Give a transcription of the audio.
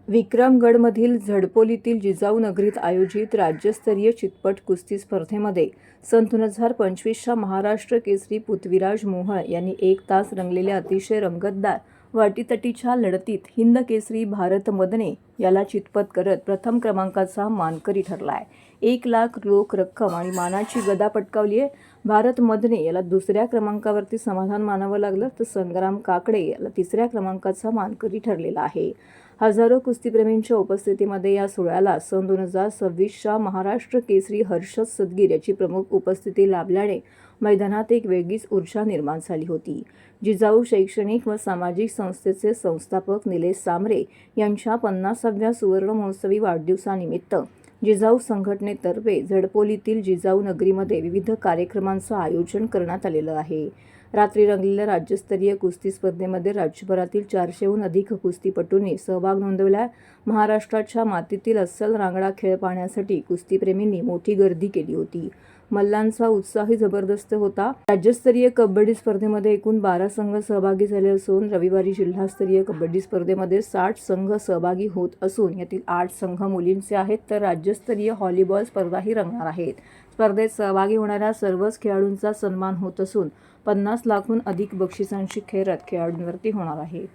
विक्रमगडमधील झडपोलीतील जिजाऊ नगरीत आयोजित राज्यस्तरीय चितपट कुस्ती स्पर्धेमध्ये सन 2025च्या महाराष्ट्र केसरी पृथ्वीराज मोहोळ यांनी 1 तास रंगलेल्या अतिशय रंगतदार वाटीतटीच्या लढतीत हिंद केसरी भारत मदने याला चितपट करत प्रथम क्रमांकाचा मानकरी ठरलाय. 1 लाख रोख रक्कम आणि मानाची गदा पटकावली आहे. भारत मदने याला दुसऱ्या क्रमांकावरती समाधान मानावं लागलं, तर संग्राम काकडे याला तिसऱ्या क्रमांकाचा मानकरी ठरलेला आहे. हजारो कुस्तीप्रेमींच्या उपस्थितीमध्ये या सोहळ्याला सन 2026च्या महाराष्ट्र केसरी हर्षद सदगीर याची प्रमुख उपस्थिती लाभल्याने मैदानात एक वेगळीच ऊर्जा निर्माण झाली होती. जिजाऊ शैक्षणिक व सामाजिक संस्थेचे संस्थापक निलेश सांबरे यांच्या 50व्या सुवर्ण महोत्सवी वाढदिवसानिमित्त जिजाऊ संघटनेतर्फे झडपोलीतील जिजाऊ नगरीमध्ये विविध कार्यक्रमांचं आयोजन करण्यात आलेलं आहे. रात्री रंगलेल्या राज्यस्तरीय कुस्ती स्पर्धेमध्ये राज्यभरातील 400हून अधिक कुस्तीपटूंनी सहभाग नोंदवला. महाराष्ट्राच्या मातीतील अस्सल रांगडा खेळ पाहण्यासाठी कुस्तीप्रेमींनी मोठी गर्दी केली होती. मल्लांचा उत्साहही जबरदस्त होता. राज्यस्तरीय कबड्डी स्पर्धेमध्ये एकूण 12 संघ सहभागी झाले असून रविवारी जिल्हास्तरीय कबड्डी स्पर्धेमध्ये 60 संघ सहभागी होत असून यातील 8 संघ मुलींचे आहेत, तर राज्यस्तरीय व्हॉलीबॉल स्पर्धाही रंगणार आहेत. स्पर्धेत सहभागी होणाऱ्या सर्वच खेळाडूंचा सन्मान होत असून 50 लाखांहून अधिक बक्षिसांची खैरत खेळाडूंवरती होणार आहे.